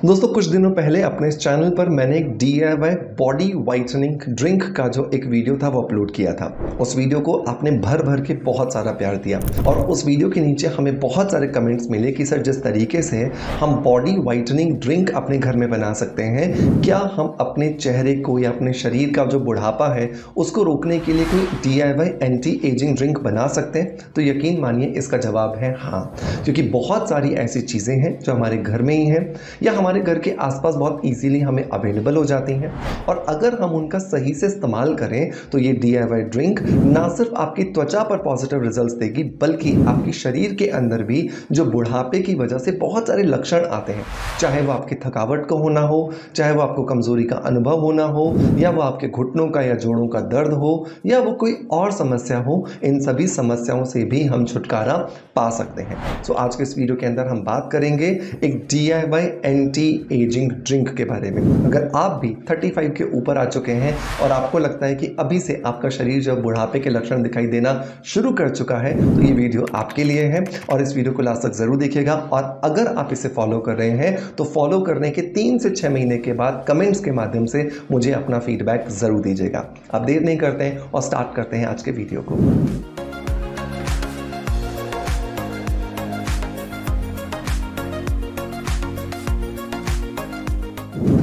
दोस्तों कुछ दिनों पहले अपने इस चैनल पर मैंने एक DIY बॉडी वाइटनिंग ड्रिंक का जो एक वीडियो था वो अपलोड किया था। उस वीडियो को आपने भर भर के बहुत सारा प्यार दिया और उस वीडियो के नीचे हमें बहुत सारे कमेंट्स मिले कि सर जिस तरीके से हम बॉडी वाइटनिंग ड्रिंक अपने घर में बना सकते हैं, क्या हम अपने चेहरे को या अपने शरीर का जो बुढ़ापा है उसको रोकने के लिए कोई DIY एंटी एजिंग ड्रिंक बना सकते हैं? तो यकीन मानिए इसका जवाब है हाँ, क्योंकि बहुत सारी ऐसी चीज़ें हैं जो हमारे घर में ही हैं या हमारे घर के आसपास बहुत इजीली हमें अवेलेबल हो जाती हैं और अगर हम उनका सही से इस्तेमाल करें तो ये DIY ड्रिंक ना सिर्फ आपकी त्वचा पर पॉजिटिव रिजल्ट्स देगी बल्कि आपके शरीर के अंदर भी जो बुढ़ापे की वजह से बहुत सारे लक्षण आते हैं, चाहे वो आपकी थकावट का होना हो, चाहे वो आपको कमजोरी का अनुभव होना हो, या वो आपके घुटनों का या जोड़ों का दर्द हो, या वो कोई और समस्या हो, इन सभी समस्याओं से भी हम छुटकारा पा सकते हैं। सो आज के इस वीडियो के अंदर हम बात करेंगे एक DIY एंटी एजिंग ड्रिंक के बारे में। अगर आप भी 35 के ऊपर आ चुके हैं और आपको लगता है कि अभी से आपका शरीर जो बुढ़ापे के लक्षण दिखाई देना शुरू कर चुका है तो ये वीडियो आपके लिए है और इस वीडियो को लास्ट तक जरूर देखिएगा। और अगर आप इसे फॉलो कर रहे हैं तो फॉलो करने के 3 से 6 महीने के बाद कमेंट्स के माध्यम से मुझे अपना फीडबैक जरूर दीजिएगा। आप देर नहीं करते हैं और स्टार्ट करते हैं आज के वीडियो को।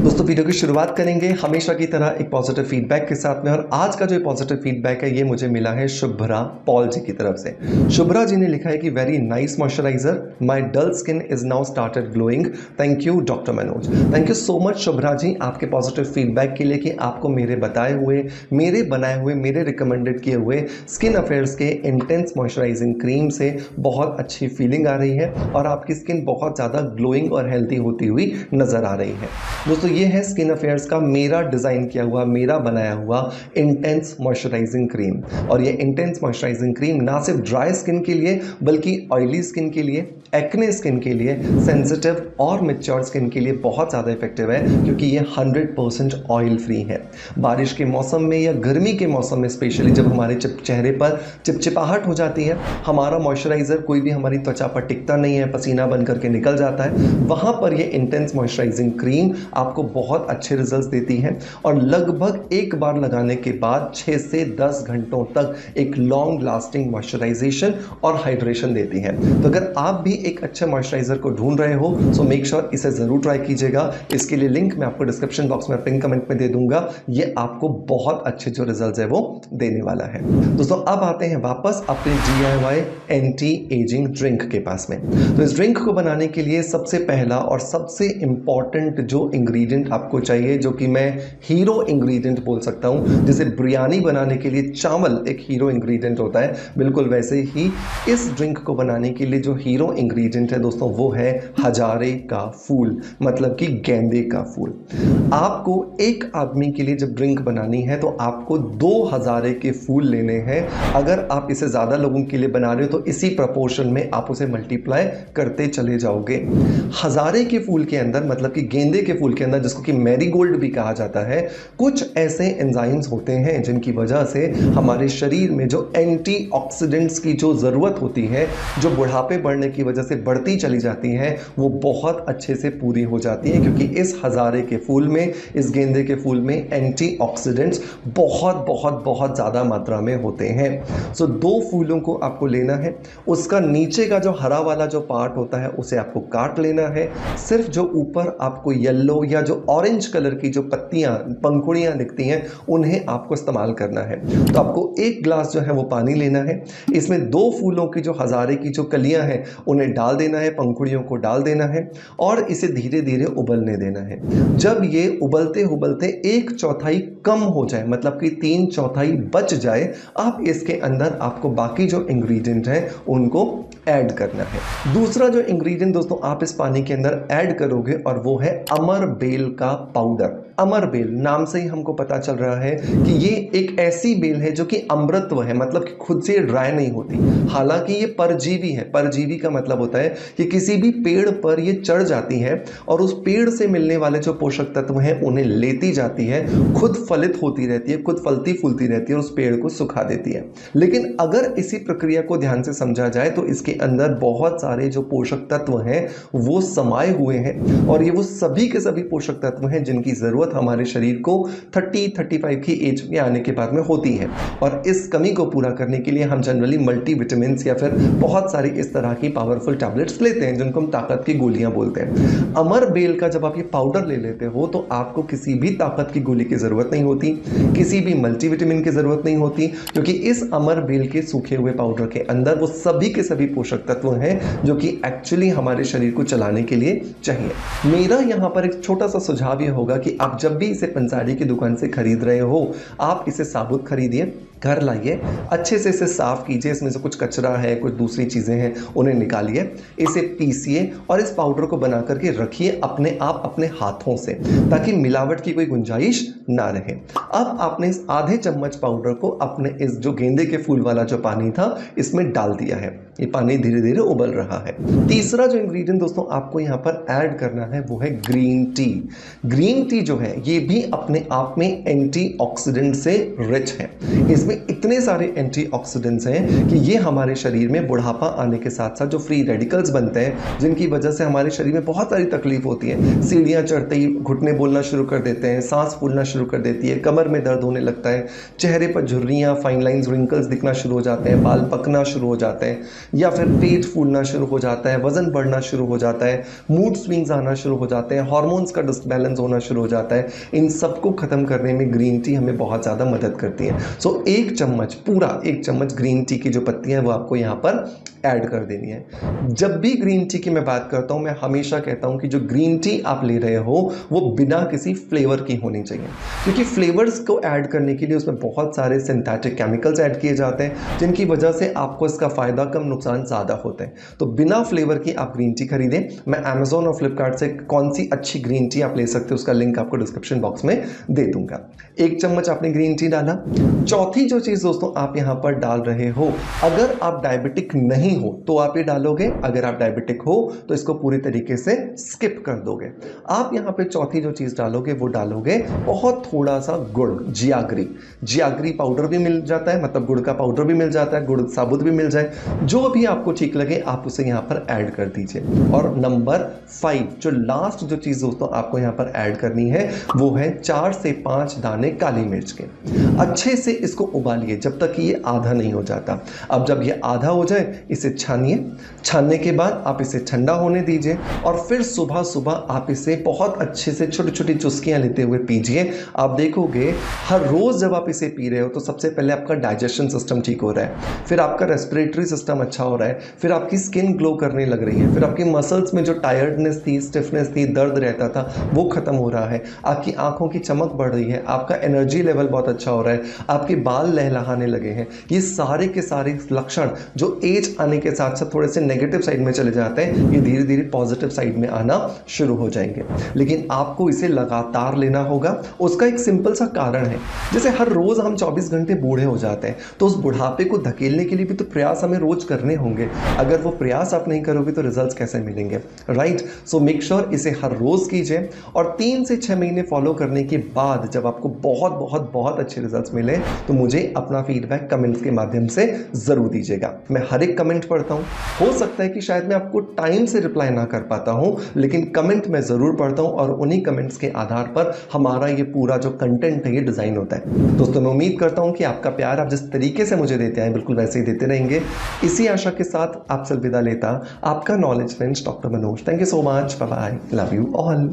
दोस्तों वीडियो की शुरुआत करेंगे हमेशा की तरह एक पॉजिटिव फीडबैक के साथ में और आज का जो पॉजिटिव फीडबैक है ये मुझे मिला है शुभ्रा पॉल जी की तरफ से। शुभ्रा जी ने लिखा है कि very nice moisturiser, my dull skin is now started glowing, thank you doctor Manoj. Thank you so much Shubhra ji आपके पॉजिटिव फीडबैक के लिए कि आपको मेरे बताए हुए, मेरे बनाए हुए, मेरे रिकमेंडेड किए हुए स्किन अफेयर्स के इंटेंस मॉइस्चराइजिंग क्रीम से बहुत अच्छी फीलिंग आ रही है और आपकी स्किन बहुत ज़्यादा ग्लोइंग और हेल्थी होती हुई नजर आ रही है। दोस्तों ये है स्किन अफेयर्स का मेरा डिज़ाइन किया हुआ, मेरा बनाया हुआ इंटेंस मॉइस्चराइजिंग क्रीम। और ये इंटेंस मॉइस्चराइजिंग क्रीम ना सिर्फ ड्राई स्किन के लिए बल्कि ऑयली स्किन के लिए, एक्ने स्किन के लिए, सेंसिटिव और मैच्योर स्किन के लिए बहुत ज़्यादा इफेक्टिव है क्योंकि ये 100% ऑयल फ्री है। बारिश के मौसम में या गर्मी के मौसम में स्पेशली जब हमारे चेहरे पर चिपचिपाहट हो जाती है, हमारा मॉइस्चराइजर कोई भी हमारी त्वचा पर टिकता नहीं है, पसीना बन करके निकल जाता है, वहाँ पर ये इंटेंस मॉइस्चराइजिंग क्रीम आपको बहुत अच्छे रिजल्ट्स देती है और लगभग एक बार लगाने के बाद 6 से 10 घंटों तक एक लॉन्ग लास्टिंग मॉइस्चराइजेशन और हाइड्रेशन देती है। तो अगर आप भी एक अच्छे मॉइस्चराइजर को ढूंढ रहे हो सो मेक श्योर इसे जरूर ट्राई कीजिएगा। इसके लिए लिंक मैं आपको डिस्क्रिप्शन बॉक्स में पिन कमेंट में दे दूंगा। ये आपको बहुत अच्छे जो रिजल्ट्स है वो देने वाला है। दोस्तों अब आते हैं वापस अपने DIY एंटी एजिंग ड्रिंक के पास में। तो इस ड्रिंक को बनाने के लिए सबसे पहला और सबसे इंपॉर्टेंट जो इंग्रेडिएंट आपको चाहिए, जो कि मैं हीरो इंग्रेडिएंट बोल सकता हूं, जैसे बिरयानी बनाने के लिए चावल एक हीरो इंग्रेडिएंट होता है, बिल्कुल वैसे ही इस ड्रिंक को बनाने के लिए जो हीरो इंग्रेडिएंट है दोस्तों वो है हजारे का फूल, मतलब कि गेंदे का फूल। आपको एक आदमी के लिए जब ड्रिंक बनानी है तो आपको 2 हजारे के फूल लेने हैं। अगर आप इसे ज्यादा लोगों के लिए बना रहे हो तो इसी प्रपोर्शन में आप उसे मल्टीप्लाई करते चले जाओगे। हजारे के फूल के अंदर, मतलब कि गेंदे के फूल के अंदर, जिसको कि मैरीगोल्ड भी कहा जाता है, कुछ ऐसे एंजाइम्स होते हैं जिनकी वजह से हमारे शरीर में जो एंटीऑक्सीडेंट्स की जो जरूरत होती है, जो बुढ़ापे बढ़ने की वजह से बढ़ती चली जाती है, वो बहुत अच्छे से पूरी हो जाती है क्योंकि इस हजारे के फूल में, इस गेंदे के फूल में एंटीऑक्सीडेंट्स बहुत बहुत बहुत ज्यादा मात्रा में होते हैं। सो 2 फूलों को आपको लेना है, उसका नीचे का जो हरा वाला जो पार्ट होता है उसे आपको काट लेना है, सिर्फ जो ऊपर आपको येलो या जो ऑरेंज कलर की जो पत्तियां, पंखुड़ियां दिखती हैं उन्हें आपको इस्तेमाल करना है। तो आपको 1 ग्लास जो है वो पानी लेना है, इसमें 2 फूलों की जो हजारे की जो कलियां हैं उन्हें डाल देना है, पंखुड़ियों को डाल देना है और इसे धीरे धीरे उबलने देना है। जब ये उबलते उबलते 1/4 कम हो जाए, मतलब कि 3/4 बच जाए, आप इसके अंदर आपको बाकी जो इंग्रेडिएंट हैं उनको ऐड करना है। दूसरा जो इंग्रेडिएंट दोस्तों आप इस पानी के अंदर ऐड करोगे और वो है अमर बेल का पाउडर। अमर बेल नाम से ही हमको पता चल रहा है कि ये एक ऐसी बेल है जो कि अमृतत्व है, मतलब कि खुद से ड्राई नहीं होती। हालांकि ये परजीवी है। परजीवी का मतलब होता है कि किसी भी पेड़ पर ये चढ़ जाती है और उस पेड़ से मिलने वाले जो पोषक तत्व हैं उन्हें लेती जाती है, खुद फलित होती रहती है, खुद फलती फूलती रहती है और उस पेड़ को सुखा देती है। लेकिन अगर इसी प्रक्रिया को ध्यान से समझा जाए तो इसके अंदर बहुत सारे जो पोषक तत्व हैं वो समाये हुए हैं और ये वो सभी के सभी पोषक तत्व हैं जिनकी ज़रूरत हमारे शरीर को 30-35 की एज में आने के बाद में होती है। और इस कमी को पूरा करने के लिए हम जनरली मल्टीविटामिन या फिर बहुत सारी इस तरह की पावरफुल टैबलेट्स लेते हैं जिनको हम ताकत की गोलियां बोलते हैं। अमर बेल का जब आप ये पाउडर ले लेते हो तो आपको किसी भी ताकत की गोली की ज़रूरत नहीं होती, किसी भी मल्टीविटामिन की ज़रूरत नहीं होती, क्योंकि इस अमर बेल के सूखे हुए पाउडर के अंदर वो सभी के सभी पोषक तत्व हैं जो कि एक्चुअली हमारे शरीर को चलाने के लिए चाहिए। मेरा यहाँ पर एक छोटा सा सुझाव ये होगा कि आप जब भी इसे पंसारी की दुकान से खरीद रहे हो, आप इसे साबुत खरीदिए, घर लाइए, अच्छे से इसे साफ कीजिए, इसमें से कुछ कचरा है, कुछ दूसरी चीज़ें हैं, उन्हें निकालिए, इसे पीसिए और इस पाउडर को बना करके रखिए अपने आप अपने हाथों से, ताकि मिलावट की कोई गुंजाइश ना रहे। अब आपने इस आधे चम्मच पाउडर को अपने इस जो गेंदे के फूल वाला जो पानी था इसमें डाल दिया है। ये पानी धीरे धीरे उबल रहा है। तीसरा जो इंग्रेडिएंट दोस्तों आपको यहाँ पर ऐड करना है वो है ग्रीन टी। ग्रीन टी जो है ये भी अपने आप में एंटीऑक्सीडेंट से रिच है। इसमें इतने सारे एंटीऑक्सीडेंट्स हैं कि ये हमारे शरीर में बुढ़ापा आने के साथ साथ जो फ्री रेडिकल्स बनते हैं जिनकी वजह से हमारे शरीर में बहुत सारी तकलीफ होती है, सीढ़ियाँ चढ़ते ही घुटने बोलना शुरू कर देते हैं, सांस फूलना शुरू कर देती है, कमर में दर्द होने लगता है, चेहरे पर झुर्रियाँ, फाइन लाइंस, रिंकल्स दिखना शुरू हो जाते हैं, बाल पकना शुरू हो जाते हैं, या फिर पेट फूलना शुरू हो जाता है, वजन बढ़ना शुरू हो जाता है, मूड स्विंग्स आना शुरू हो जाते हैं, हार्मोन्स का डिसबैलेंस होना शुरू हो जाता है। इन सबको खत्म करने में ग्रीन टी हमें बहुत ज़्यादा मदद करती है। सो एक चम्मच, पूरा एक चम्मच ग्रीन टी की जो पत्तियां हैं वो आपको यहाँ पर ऐड कर देनी है। जब भी ग्रीन टी की मैं बात करता हूँ मैं हमेशा कहता हूँ कि जो ग्रीन टी आप ले रहे हो वो बिना किसी फ्लेवर की होनी चाहिए, क्योंकि फ्लेवर्स को ऐड करने के लिए उसमें बहुत सारे सिंथेटिक केमिकल्स ऐड किए जाते हैं जिनकी वजह से आपको इसका फ़ायदा कम नुकसान ज़्यादा होते हैं। तो बिना फ्लेवर की आप ग्रीन टी खरीदें। मैं अमेजोन और फ्लिपकार्ट से कौन सी अच्छी ग्रीन टी आप ले सकते हो उसका लिंक आपको डिस्क्रिप्शन बॉक्स में दे दूंगा। एक चम्मच आपने ग्रीन टी डाला। चौथी जो चीज़ दोस्तों आप यहाँ पर डाल रहे हो, अगर आप डायबिटिक नहीं हो तो आप ये डालोगे, अगर आप डायबिटिक हो तो इसको पूरी तरीके से स्किप कर दोगे। आप यहाँ पे चौथी जो चीज़ डालोगे वो डालोगे बहुत थोड़ा सा गुड़, जियागरी। जियागरी पाउडर भी मिल जाता है, मतलब गुड़ का पाउडर भी मिल जाता है, गुड़ साबुत भी मिल जाए, जो भी आपको ठीक लगे आप उसे यहाँ पर ऐड कर दीजिए। और नंबर 5 जो लास्ट जो चीज़ दोस्तों आपको यहाँ पर ऐड करनी है वो है 4 से 5 दाने काली मिर्च के। अच्छे से इसको उबालिए जब तक कि ये आधा नहीं हो जाता। अब जब ये आधा हो जाए इसे छानिए। छानने के बाद आप इसे ठंडा होने दीजिए और फिर सुबह सुबह आप इसे बहुत अच्छे से छोटी छोटी चुस्कियाँ लेते हुए पीजिए। आप देखोगे हर रोज़ जब आप इसे पी रहे हो तो सबसे पहले आपका डाइजेशन सिस्टम ठीक हो रहा है, फिर आपका रेस्पिरेटरी सिस्टम अच्छा हो रहा है, फिर आपकी स्किन ग्लो करने लग रही है, फिर आपकी मसल्स में जो टायर्डनेस थी, स्टिफनेस थी, दर्द रहता था वो खत्म हो रहा है, आपकी आंखों की चमक बढ़ रही है, आपका एनर्जी लेवल बहुत अच्छा हो रहा है, आपके बाल लहलहाने लगे हैं। ये सारे के सारे लक्षण जो एज आने के साथ साथ थोड़े से नेगेटिव साइड में चले जाते हैं, ये धीरे धीरे पॉजिटिव साइड में आना शुरू हो जाएंगे। लेकिन आपको इसे लगातार लेना होगा। उसका एक सिंपल सा कारण है, जैसे हर रोज हम 24 घंटे बूढ़े हो जाते हैं तो उस बुढ़ापे को धकेलने के लिए भी तो प्रयास हमें रोज करने होंगे। अगर वो प्रयास आप नहीं करोगे तो रिजल्ट्स कैसे मिलेंगे, राइट? सो मेक श्योर इसे हर रोज कीजिए और 3 से 6 महीने फॉलो करने के बाद जब आपको बहुत बहुत बहुत अच्छे रिजल्ट्स मिले तो मुझे अपना फीडबैक कमेंट्स के माध्यम से जरूर दीजिएगा। मैं हर एक कमेंट पढ़ता हूँ। हो सकता है कि शायद मैं आपको टाइम से रिप्लाई ना कर पाता हूँ, लेकिन कमेंट मैं जरूर पढ़ता हूँ और उन्हीं कमेंट्स के आधार पर हमारा ये पूरा जो कंटेंट है ये डिजाइन होता है। दोस्तों मैं उम्मीद करता हूँ कि आपका प्यार आप जिस तरीके से मुझे देते हैं बिल्कुल वैसे ही देते रहेंगे। इसी आशा के साथ आपसे अलविदा लेता आपका knowledge friends doctor Manoj. Thank you so much, bye bye, love you all.